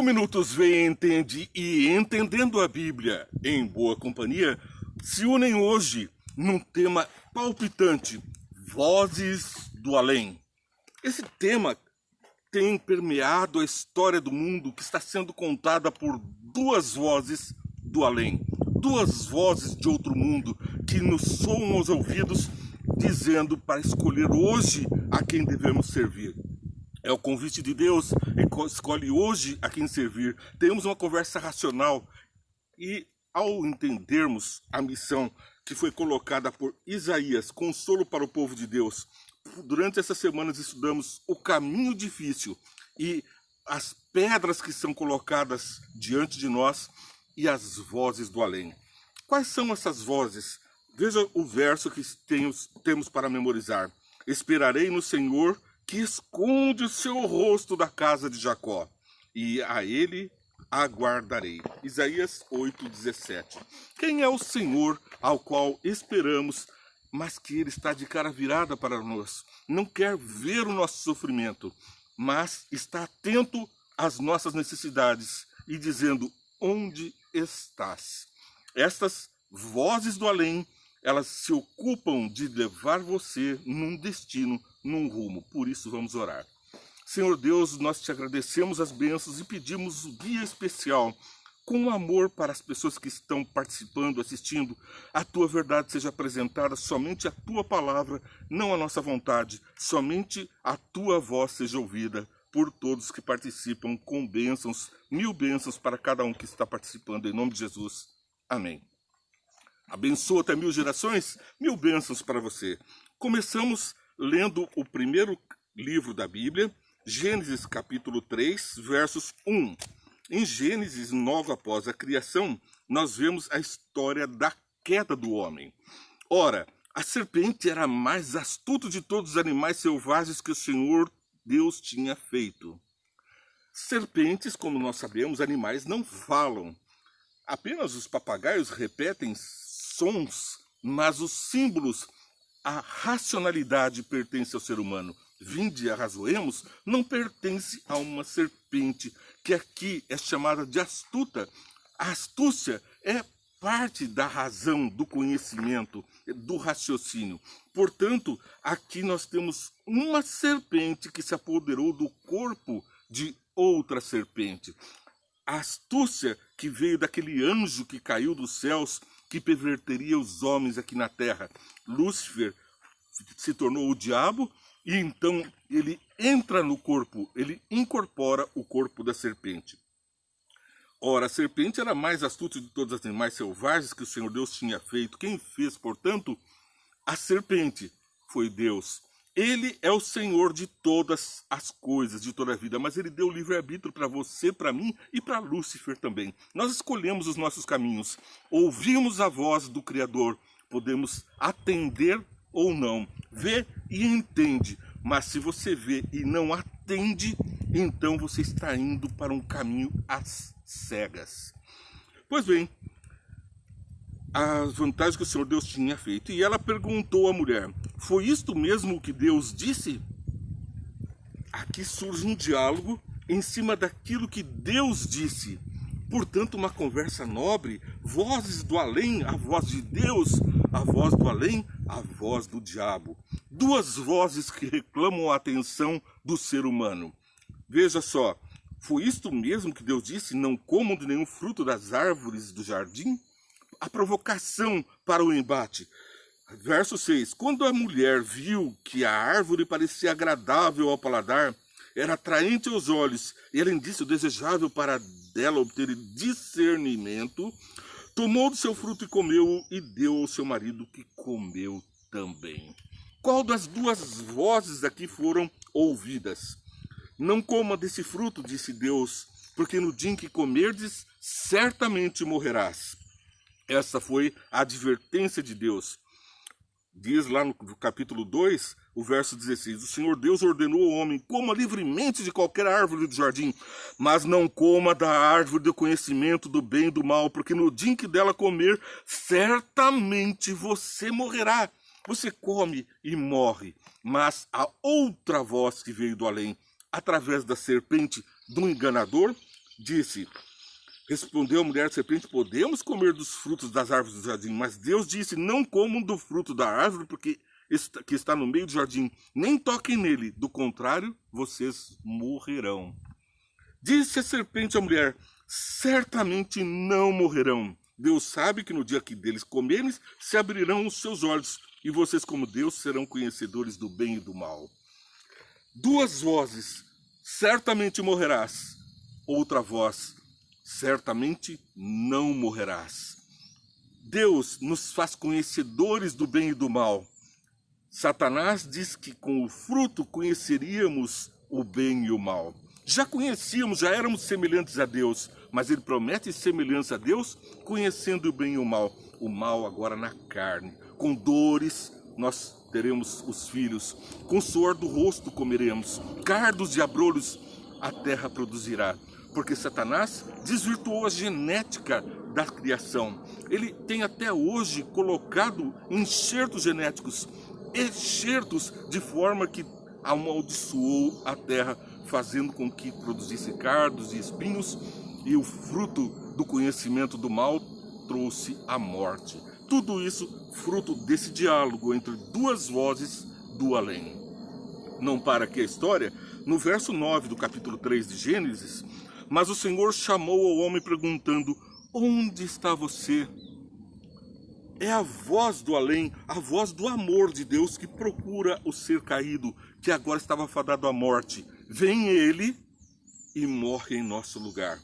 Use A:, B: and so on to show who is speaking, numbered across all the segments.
A: Minutos Vê, Entende e Entendendo a Bíblia em Boa Companhia se unem hoje num tema palpitante: Vozes do Além. Esse tema tem permeado a história do mundo, que está sendo contada por duas vozes do além, duas vozes de outro mundo que nos soam aos ouvidos, dizendo para escolher hoje a quem devemos servir. É o convite de Deus, escolhe hoje a quem servir. Temos uma conversa racional e, ao entendermos a missão que foi colocada por Isaías, consolo para o povo de Deus, durante essas semanas estudamos o caminho difícil e as pedras que são colocadas diante de nós e as vozes do além. Quais são essas vozes? Veja o verso que temos para memorizar. Esperarei no Senhor, que esconde o seu rosto da casa de Jacó, e a ele aguardarei. Isaías 8:17. Quem é o Senhor ao qual esperamos, mas que ele está de cara virada para nós? Não quer ver o nosso sofrimento, mas está atento às nossas necessidades e dizendo: onde estás? Estas vozes do além, elas se ocupam de levar você num destino, num rumo. Por isso vamos orar. Senhor Deus, nós te agradecemos as bênçãos e pedimos um guia especial, com amor para as pessoas que estão participando, assistindo. A tua verdade seja apresentada, somente a tua palavra, não a nossa vontade. Somente a tua voz seja ouvida por todos que participam, com bênçãos, 1000 bênçãos para cada um que está participando. Em nome de Jesus. Amém. Abençoa até 1000 gerações, 1000 bênçãos para você. Começamos lendo o primeiro livro da Bíblia, Gênesis capítulo 3, versos 1. Em Gênesis, logo após a criação, nós vemos a história da queda do homem. Ora, a serpente era a mais astuta de todos os animais selvagens que o Senhor Deus tinha feito. Serpentes, como nós sabemos, animais não falam. Apenas os papagaios repetem sons, mas os símbolos, a racionalidade pertence ao ser humano. Vinde, arrazoemos, não pertence a uma serpente, que aqui é chamada de astuta. A astúcia é parte da razão, do conhecimento, do raciocínio. Portanto, aqui nós temos uma serpente que se apoderou do corpo de outra serpente. A astúcia que veio daquele anjo que caiu dos céus, que perverteria os homens aqui na terra. Lúcifer se tornou o diabo e então ele entra no corpo, ele incorpora o corpo da serpente. Ora, a serpente era a mais astuta de todos os animais selvagens que o Senhor Deus tinha feito. Quem fez, portanto, a serpente foi Deus. Ele é o Senhor de todas as coisas, de toda a vida, mas ele deu livre-arbítrio para você, para mim e para Lúcifer também. Nós escolhemos os nossos caminhos, ouvimos a voz do Criador, podemos atender ou não, vê e entende, mas se você vê e não atende, então você está indo para um caminho às cegas. Pois bem, as vantagens que o Senhor Deus tinha feito. E ela perguntou à mulher: foi isto mesmo que Deus disse? Aqui surge um diálogo em cima daquilo que Deus disse. Portanto, uma conversa nobre, vozes do além, a voz de Deus, a voz do além, a voz do diabo. Duas vozes que reclamam a atenção do ser humano. Veja só, foi isto mesmo que Deus disse: não comam de nenhum fruto das árvores do jardim? A provocação para o embate. Verso 6. Quando a mulher viu que a árvore parecia agradável ao paladar, era atraente aos olhos e, além disso, desejável para dela obter discernimento, tomou do seu fruto e comeu, e deu ao seu marido, que comeu também. Qual das duas vozes aqui foram ouvidas? Não coma desse fruto, disse Deus, porque no dia em que comerdes, certamente morrerás. Essa foi a advertência de Deus. Diz lá no capítulo 2, o verso 16, o Senhor Deus ordenou ao homem: coma livremente de qualquer árvore do jardim, mas não coma da árvore do conhecimento do bem e do mal, porque no dia em que dela comer, certamente você morrerá. Você come e morre. Mas a outra voz que veio do além, através da serpente, do enganador, disse, respondeu a mulher serpente, podemos comer dos frutos das árvores do jardim, mas Deus disse, não comam do fruto da árvore que está no meio do jardim, nem toquem nele, do contrário, vocês morrerão. Disse a serpente à mulher, certamente não morrerão. Deus sabe que no dia que deles comerem, se abrirão os seus olhos, e vocês, como Deus, serão conhecedores do bem e do mal. Duas vozes, certamente morrerás. Outra voz, certamente não morrerás. Deus nos faz conhecedores do bem e do mal. Satanás diz que com o fruto conheceríamos o bem e o mal. Já conhecíamos, já éramos semelhantes a Deus, mas ele promete semelhança a Deus, conhecendo o bem e o mal agora na carne. Com dores nós teremos os filhos, com suor do rosto comeremos, cardos e abrolhos a terra produzirá. Porque Satanás desvirtuou a genética da criação. Ele tem até hoje colocado enxertos genéticos, de forma que amaldiçoou a terra, fazendo com que produzisse cardos e espinhos, e o fruto do conhecimento do mal trouxe a morte. Tudo isso fruto desse diálogo entre duas vozes do além. Não para aqui a história, no verso 9 do capítulo 3 de Gênesis, mas o Senhor chamou ao homem perguntando, onde está você? É a voz do além, a voz do amor de Deus que procura o ser caído, que agora estava fadado à morte. Vem ele e morre em nosso lugar.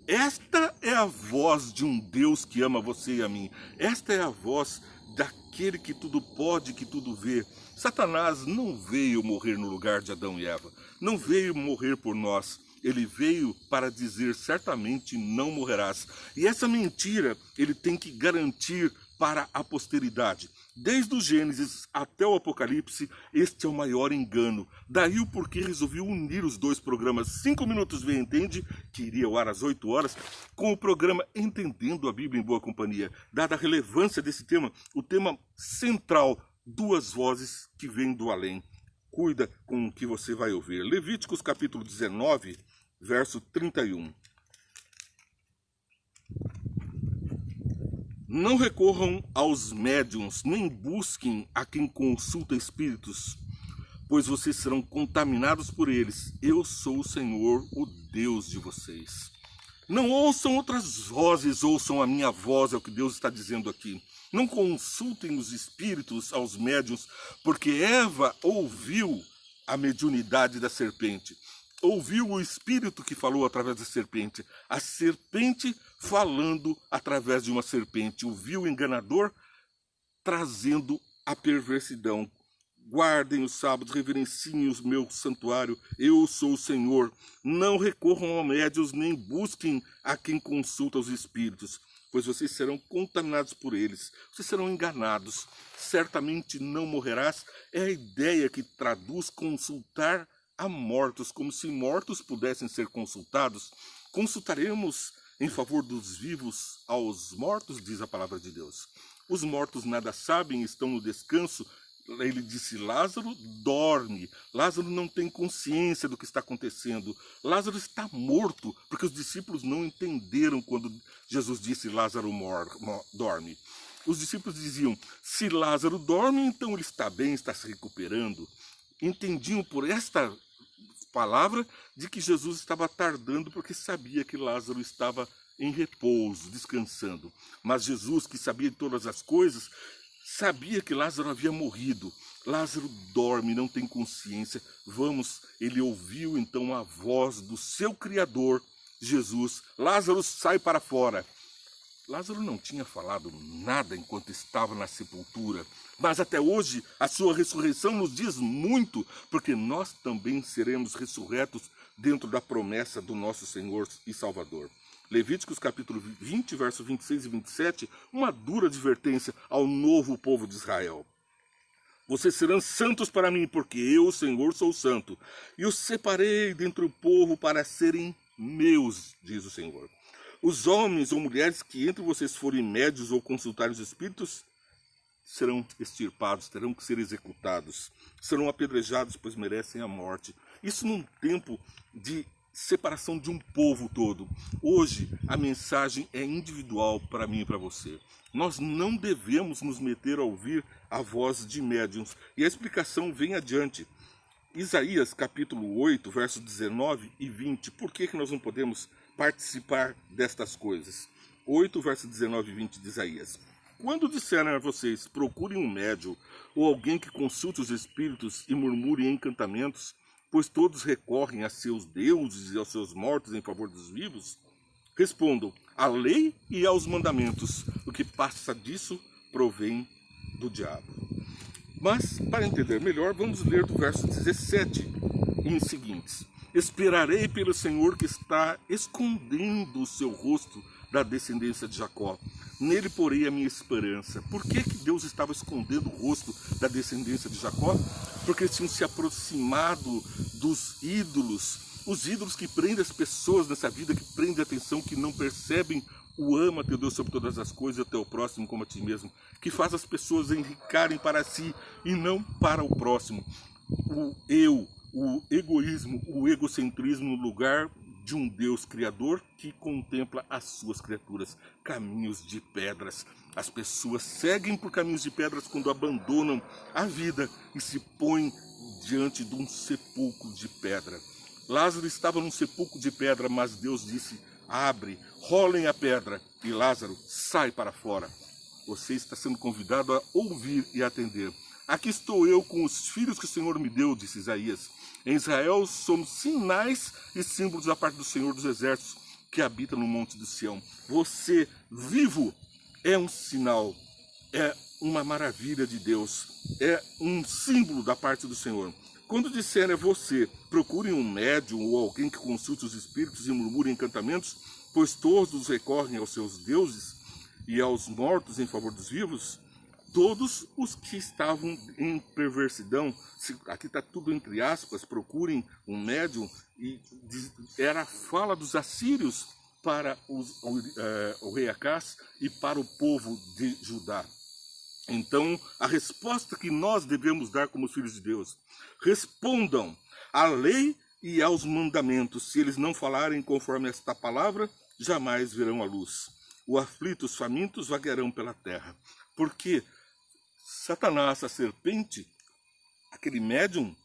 A: Esta é a voz de um Deus que ama você e a mim. Esta é a voz daquele que tudo pode, que tudo vê. Satanás não veio morrer no lugar de Adão e Eva. Não veio morrer por nós. Ele veio para dizer, certamente não morrerás. E essa mentira ele tem que garantir para a posteridade. Desde o Gênesis até o Apocalipse, este é o maior engano. Daí o porquê resolvi unir os dois programas 5 Minutos Vê Entende, que iria ao ar às 8 horas, com o programa Entendendo a Bíblia em Boa Companhia. Dada a relevância desse tema, o tema central, duas vozes que vêm do além. Cuida com o que você vai ouvir. Levíticos capítulo 19, verso 31. Não recorram aos médiuns, nem busquem a quem consulta espíritos, pois vocês serão contaminados por eles. Eu sou o Senhor, o Deus de vocês. Não ouçam outras vozes, ouçam a minha voz, é o que Deus está dizendo aqui. Não consultem os espíritos, aos médiuns, porque Eva ouviu a mediunidade da serpente. Ouviu o espírito que falou através da serpente. A serpente falando através de uma serpente. Ouviu o enganador trazendo a perversidão. Guardem os sábados, reverenciem o meu santuário. Eu sou o Senhor. Não recorram a médiuns, nem busquem a quem consulta os espíritos, pois vocês serão contaminados por eles. Vocês serão enganados. Certamente não morrerás. É a ideia que traduz consultar a mortos, como se mortos pudessem ser consultados. Consultaremos em favor dos vivos aos mortos, diz a palavra de Deus. Os mortos nada sabem, estão no descanso. Ele disse, Lázaro dorme. Lázaro não tem consciência do que está acontecendo. Lázaro está morto, porque os discípulos não entenderam quando Jesus disse, Lázaro dorme. Os discípulos diziam, se Lázaro dorme, então ele está bem, está se recuperando. Entendiam por esta palavra de que Jesus estava tardando porque sabia que Lázaro estava em repouso, descansando. Mas Jesus, que sabia de todas as coisas, sabia que Lázaro havia morrido. Lázaro dorme, não tem consciência. Ele ouviu então a voz do seu Criador, Jesus. Lázaro, sai para fora. Lázaro não tinha falado nada enquanto estava na sepultura, mas até hoje a sua ressurreição nos diz muito, porque nós também seremos ressurretos dentro da promessa do nosso Senhor e Salvador. Levíticos capítulo 20, verso 26 e 27, uma dura advertência ao novo povo de Israel. Vocês serão santos para mim, porque eu, o Senhor, sou santo, e os separei dentre o povo para serem meus, diz o Senhor. Os homens ou mulheres que entre vocês forem médios ou consultarem os espíritos serão extirpados, terão que ser executados, serão apedrejados, pois merecem a morte. Isso num tempo de separação de um povo todo. Hoje, a mensagem é individual para mim e para você. Nós não devemos nos meter a ouvir a voz de médiuns. E a explicação vem adiante. Isaías capítulo 8, versos 19 e 20. Por que nós não podemos participar destas coisas? 8, versos 19 e 20 de Isaías. Quando disserem a vocês, procurem um médium, ou alguém que consulte os espíritos e murmure encantamentos, pois todos recorrem a seus deuses e aos seus mortos em favor dos vivos, respondam, à lei e aos mandamentos, o que passa disso provém do diabo. Mas, para entender melhor, vamos ler do verso 17 em seguintes. Esperarei pelo Senhor que está escondendo o seu rosto da descendência de Jacó. Nele porei a minha esperança. Por que Deus estava escondendo o rosto da descendência de Jacó? Porque eles tinham se aproximado dos ídolos, os ídolos que prendem as pessoas nessa vida, que prendem a atenção, que não percebem o ama teu Deus sobre todas as coisas, o teu próximo como a ti mesmo, que faz as pessoas enricarem para si e não para o próximo. O eu, o egoísmo, o egocentrismo no lugar de um Deus criador que contempla as suas criaturas, caminhos de pedras. As pessoas seguem por caminhos de pedras quando abandonam a vida e se põem diante de um sepulcro de pedra. Lázaro estava num sepulcro de pedra, mas Deus disse, abre, rolem a pedra e Lázaro sai para fora. Você está sendo convidado a ouvir e atender. Aqui estou eu com os filhos que o Senhor me deu, disse Isaías. Em Israel somos sinais e símbolos da parte do Senhor dos Exércitos que habita no monte de Sião. Você, vivo, é um sinal, é uma maravilha de Deus, é um símbolo da parte do Senhor. Quando disserem a você, procurem um médium ou alguém que consulte os espíritos e murmure encantamentos, pois todos recorrem aos seus deuses e aos mortos em favor dos vivos, todos os que estavam em perversidão, aqui está tudo entre aspas, procurem um médium, e era a fala dos assírios para o rei Acás e para o povo de Judá. Então, a resposta que nós devemos dar como filhos de Deus, respondam à lei e aos mandamentos. Se eles não falarem conforme esta palavra, jamais verão a luz. O aflito, os famintos vaguearão pela terra. Porque Satanás, a serpente, aquele médium,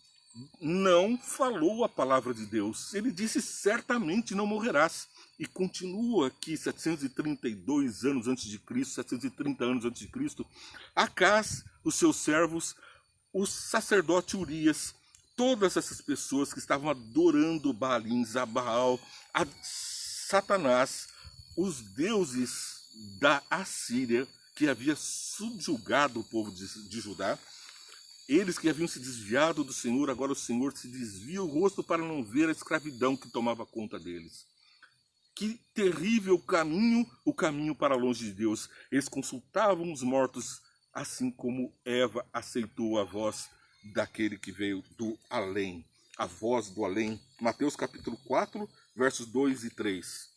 A: não falou a palavra de Deus. Ele disse, certamente não morrerás. E continua aqui, 732 anos antes de Cristo, 730 anos antes de Cristo, Acás, os seus servos, o sacerdote Urias, todas essas pessoas que estavam adorando Baalins, a Baal, a Satanás, os deuses da Assíria, que havia subjugado o povo de Judá, eles que haviam se desviado do Senhor, agora o Senhor se desvia o rosto para não ver a escravidão que tomava conta deles. Que terrível caminho, o caminho para longe de Deus. Eles consultavam os mortos, assim como Eva aceitou a voz daquele que veio do além. A voz do além. Mateus capítulo 4, versos 2 e 3.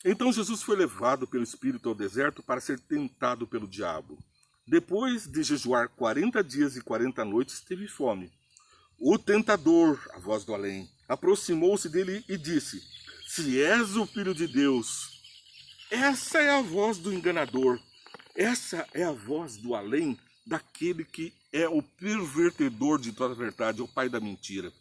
A: Então Jesus foi levado pelo Espírito ao deserto para ser tentado pelo diabo. Depois de jejuar 40 dias e 40 noites, teve fome. O tentador, a voz do além, aproximou-se dele e disse, se és o Filho de Deus, essa é a voz do enganador, essa é a voz do além, daquele que é o pervertedor de toda a verdade, o pai da mentira.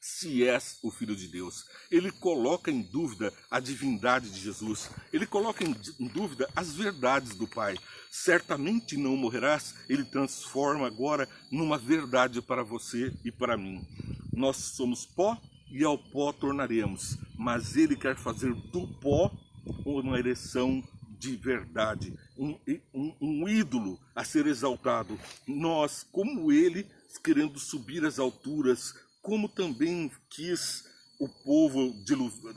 A: Se és o Filho de Deus, ele coloca em dúvida a divindade de Jesus, ele coloca em dúvida as verdades do Pai. Certamente não morrerás, ele transforma agora numa verdade para você e para mim. Nós somos pó e ao pó tornaremos, mas ele quer fazer do pó uma ereção de verdade, um ídolo a ser exaltado. Nós, como ele, querendo subir às alturas, como também quis o povo,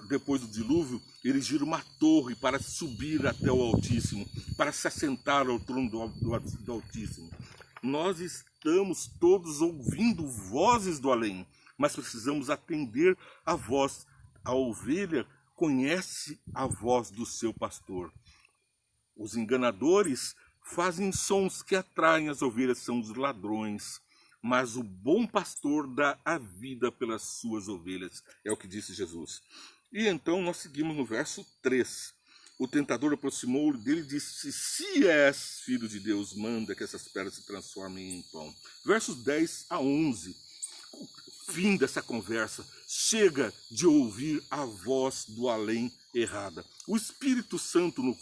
A: depois do dilúvio, erigir uma torre para subir até o Altíssimo, para se assentar ao trono do Altíssimo. Nós estamos todos ouvindo vozes do além, mas precisamos atender a voz. A ovelha conhece a voz do seu pastor. Os enganadores fazem sons que atraem as ovelhas, são os ladrões. mas o bom pastor dá a vida pelas suas ovelhas, é o que disse Jesus. E então nós seguimos no verso 3. O tentador aproximou dele e disse: se és filho de Deus, manda que essas pedras se transformem em pão. Versos 10 a 11. Fim dessa conversa. Chega de ouvir a voz do além errada. O Espírito Santo, no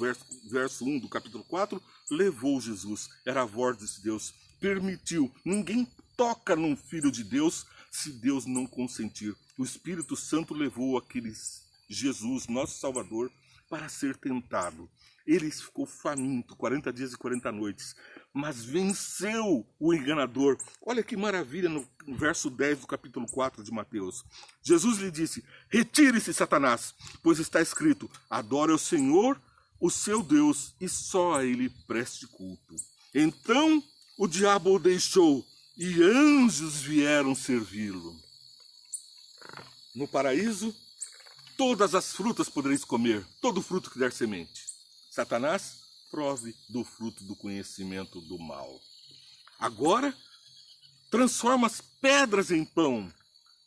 A: verso 1 do capítulo 4, levou Jesus. Era a voz de Deus. Permitiu. Ninguém toca num filho de Deus se Deus não consentir. O Espírito Santo levou aqueles Jesus, nosso Salvador, para ser tentado. Ele ficou faminto, 40 dias e 40 noites, mas venceu o enganador. Olha que maravilha no verso 10 do capítulo 4 de Mateus. Jesus lhe disse: retire-se, Satanás, pois está escrito: adore ao Senhor, o seu Deus, e só a ele preste culto. Então o diabo o deixou e anjos vieram servi-lo. No paraíso, todas as frutas podereis comer, todo fruto que der semente. Satanás, prove do fruto do conhecimento do mal. Agora, transforma as pedras em pão.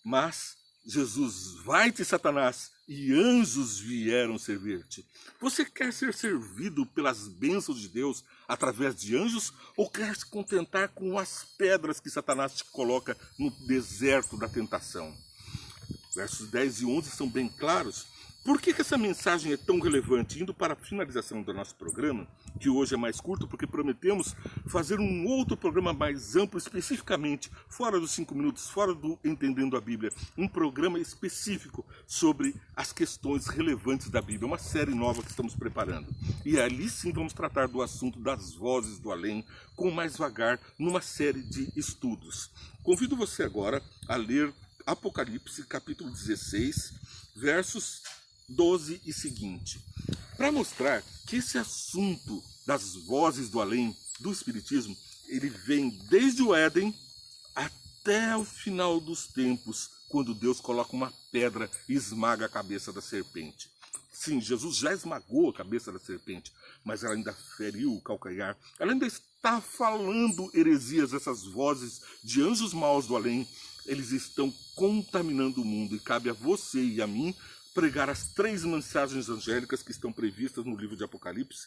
A: Mas Jesus, vai-te, Satanás, e anjos vieram servir-te. Você quer ser servido pelas bênçãos de Deus através de anjos, ou quer se contentar com as pedras que Satanás te coloca no deserto da tentação? Versos 10 e 11 são bem claros. Por que essa mensagem é tão relevante? Indo para a finalização do nosso programa, que hoje é mais curto, porque prometemos fazer um outro programa mais amplo, especificamente, fora dos 5 minutos, fora do Entendendo a Bíblia, um programa específico sobre as questões relevantes da Bíblia, uma série nova que estamos preparando. E ali sim vamos tratar do assunto das vozes do além, com mais vagar, numa série de estudos. Convido você agora a ler Apocalipse, capítulo 16, versos 12 e seguinte, para mostrar que esse assunto das vozes do além, do Espiritismo, ele vem desde o Éden até o final dos tempos, quando Deus coloca uma pedra e esmaga a cabeça da serpente. Sim, Jesus já esmagou a cabeça da serpente, mas ela ainda feriu o calcanhar, ela ainda está falando heresias, essas vozes de anjos maus do além. Eles estão contaminando o mundo, e cabe a você e a mim pregar as 3 mensagens angélicas que estão previstas no livro de Apocalipse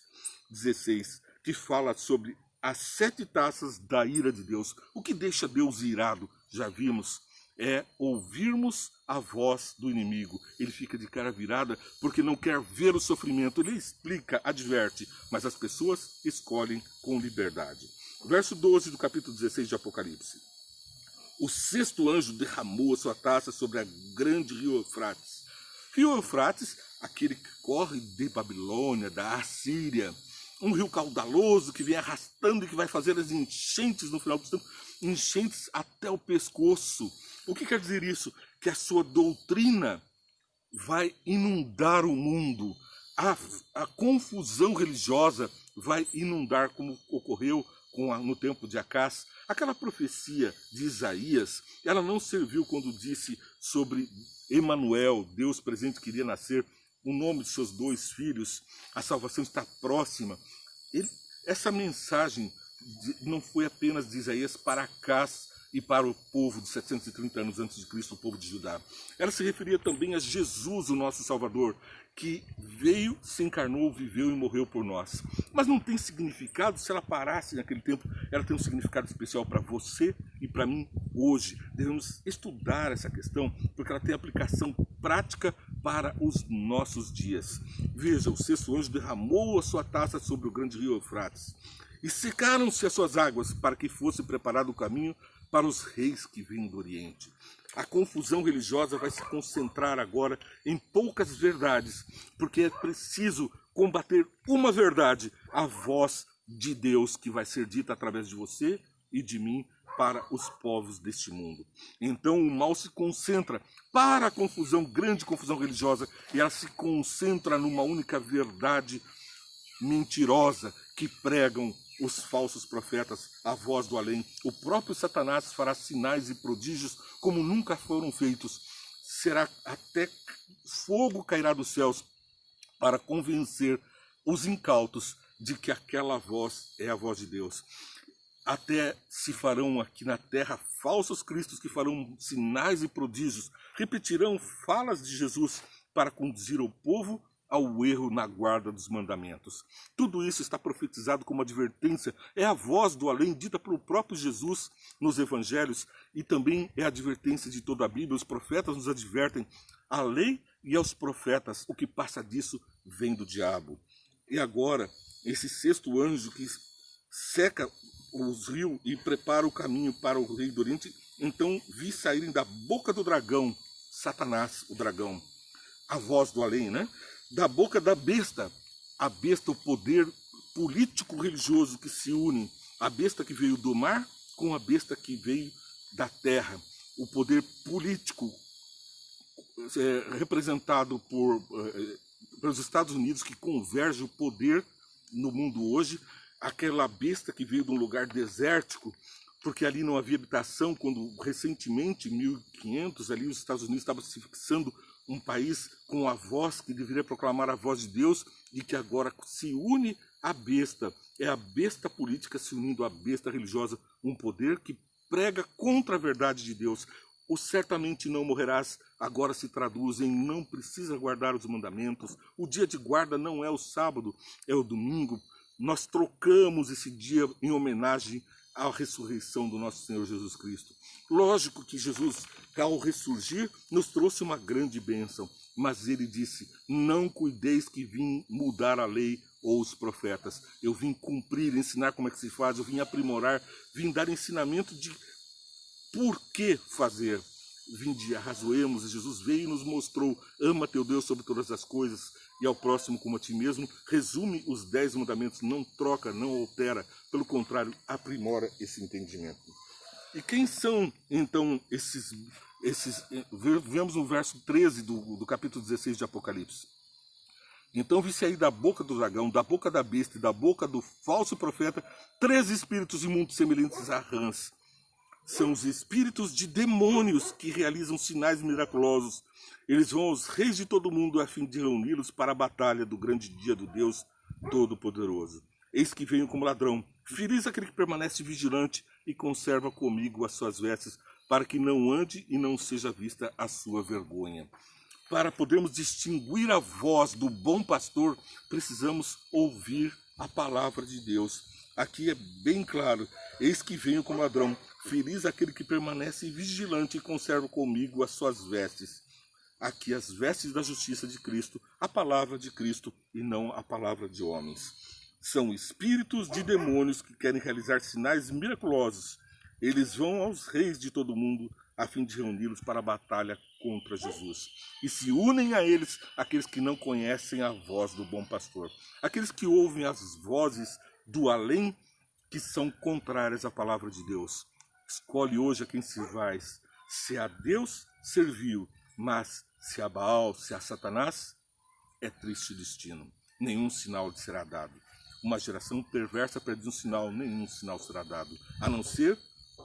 A: 16, que fala sobre as 7 taças da ira de Deus. O que deixa Deus irado, já vimos, é ouvirmos a voz do inimigo. Ele fica de cara virada porque não quer ver o sofrimento. Ele explica, adverte, mas as pessoas escolhem com liberdade. Verso 12 do capítulo 16 de Apocalipse. O 6º anjo derramou a sua taça sobre a grande rio Eufrates. Rio Eufrates, aquele que corre de Babilônia, da Assíria, um rio caudaloso que vem arrastando e que vai fazer as enchentes no final do tempo, enchentes até o pescoço. O que quer dizer isso? Que a sua doutrina vai inundar o mundo. A confusão religiosa vai inundar, como ocorreu no tempo de Acás. Aquela profecia de Isaías, ela não serviu quando disse sobre Emanuel, Deus presente que iria nascer, o nome de seus 2 filhos, a salvação está próxima. Essa mensagem não foi apenas de Isaías para Acás e para o povo de 730 anos antes de Cristo, o povo de Judá. Ela se referia também a Jesus, o nosso Salvador, que veio, se encarnou, viveu e morreu por nós. Mas não tem significado, se ela parasse naquele tempo, ela tem um significado especial para você e para mim hoje. Devemos estudar essa questão, porque ela tem aplicação prática para os nossos dias. Veja, o 6º anjo derramou a sua taça sobre o grande rio Eufrates, e secaram-se as suas águas, para que fosse preparado o caminho para os reis que vêm do Oriente. A confusão religiosa vai se concentrar agora em poucas verdades, porque é preciso combater uma verdade, a voz de Deus que vai ser dita através de você e de mim para os povos deste mundo. Então o mal se concentra para a confusão, grande confusão religiosa, e ela se concentra numa única verdade mentirosa que pregam os falsos profetas, a voz do além. O próprio Satanás fará sinais e prodígios como nunca foram feitos. Será até fogo cairá dos céus para convencer os incautos de que aquela voz é a voz de Deus. Até se farão aqui na terra falsos cristos que farão sinais e prodígios, repetirão falas de Jesus para conduzir o povo ao erro na guarda dos mandamentos. Tudo isso está profetizado como advertência, é a voz do além dita pelo próprio Jesus nos evangelhos e também é a advertência de toda a Bíblia. Os profetas nos advertem, a lei e aos profetas, o que passa disso vem do diabo. E agora, esse sexto anjo que seca os rios e prepara o caminho para o rei do Oriente, então vi saírem da boca do dragão, Satanás, o dragão, a voz do além, né? Da boca da besta, a besta, o poder político-religioso que se une, a besta que veio do mar com a besta que veio da terra, o poder político representado pelos Estados Unidos, que converge o poder no mundo hoje, aquela besta que veio de um lugar desértico, porque ali não havia habitação, quando recentemente, em 1500, ali os Estados Unidos estavam se fixando um país com a voz que deveria proclamar a voz de Deus e que agora se une à besta. É a besta política se unindo à besta religiosa, um poder que prega contra a verdade de Deus. O certamente não morrerás agora se traduz em não precisa guardar os mandamentos. O dia de guarda não é o sábado, é o domingo. Nós trocamos esse dia em homenagem à ressurreição do nosso Senhor Jesus Cristo. Lógico que Jesus, ao ressurgir, nos trouxe uma grande bênção, mas ele disse, não cuideis que vim mudar a lei ou os profetas. Eu vim cumprir, ensinar como é que se faz, eu vim aprimorar, vim dar ensinamento de por que fazer. Vinde, arrazoemos, e Jesus veio e nos mostrou, ama teu Deus sobre todas as coisas e ao próximo como a ti mesmo. Resume os 10 mandamentos, não troca, não altera, pelo contrário, aprimora esse entendimento. E quem são, então, esses vemos no verso 13 do capítulo 16 de Apocalipse. Então vi sair da boca do dragão, da boca da besta e da boca do falso profeta, 3 espíritos imundos semelhantes a rãs. São os espíritos de demônios que realizam sinais miraculosos. Eles vão aos reis de todo mundo a fim de reuni-los para a batalha do grande dia do Deus Todo-Poderoso. Eis que venho como ladrão. Feliz aquele que permanece vigilante e conserva comigo as suas vestes, para que não ande e não seja vista a sua vergonha. Para podermos distinguir a voz do bom pastor, precisamos ouvir a palavra de Deus. Aqui é bem claro, eis que venho como ladrão, feliz aquele que permanece vigilante e conserva comigo as suas vestes. Aqui as vestes da justiça de Cristo, a palavra de Cristo e não a palavra de homens. São espíritos de demônios que querem realizar sinais miraculosos. Eles vão aos reis de todo mundo a fim de reuni-los para a batalha contra Jesus. E se unem a eles aqueles que não conhecem a voz do bom pastor, aqueles que ouvem as vozes do além, que são contrárias à palavra de Deus. Escolhe hoje a quem se vais. Se a Deus serviu, mas se a Baal, se a Satanás, é triste o destino. Nenhum sinal lhe será dado. Uma geração perversa pede um sinal, nenhum sinal será dado, a não ser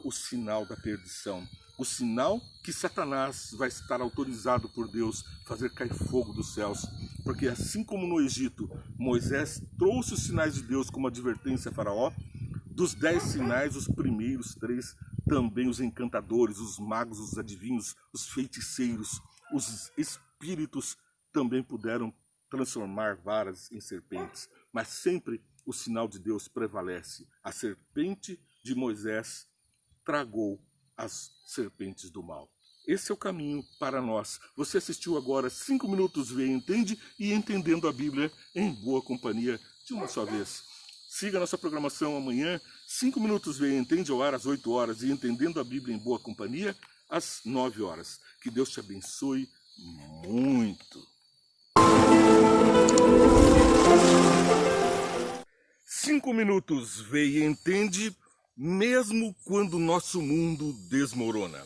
A: o sinal da perdição. O sinal que Satanás vai estar autorizado por Deus fazer cair fogo dos céus. Porque assim como no Egito, Moisés trouxe os sinais de Deus como advertência a Faraó, dos 10 sinais, os primeiros 3, também os encantadores, os magos, os adivinhos, os feiticeiros, os espíritos também puderam transformar varas em serpentes. Mas sempre o sinal de Deus prevalece. A serpente de Moisés tragou as serpentes do mal. Esse é o caminho para nós. Você assistiu agora 5 minutos Vê e Entende e Entendendo a Bíblia em boa companhia de uma só vez. Siga a nossa programação amanhã, 5 minutos Vê e Entende ao ar às 8 horas e Entendendo a Bíblia em boa companhia às 9 horas. Que Deus te abençoe muito. 5 minutos Vê e Entende, mesmo quando nosso mundo desmorona.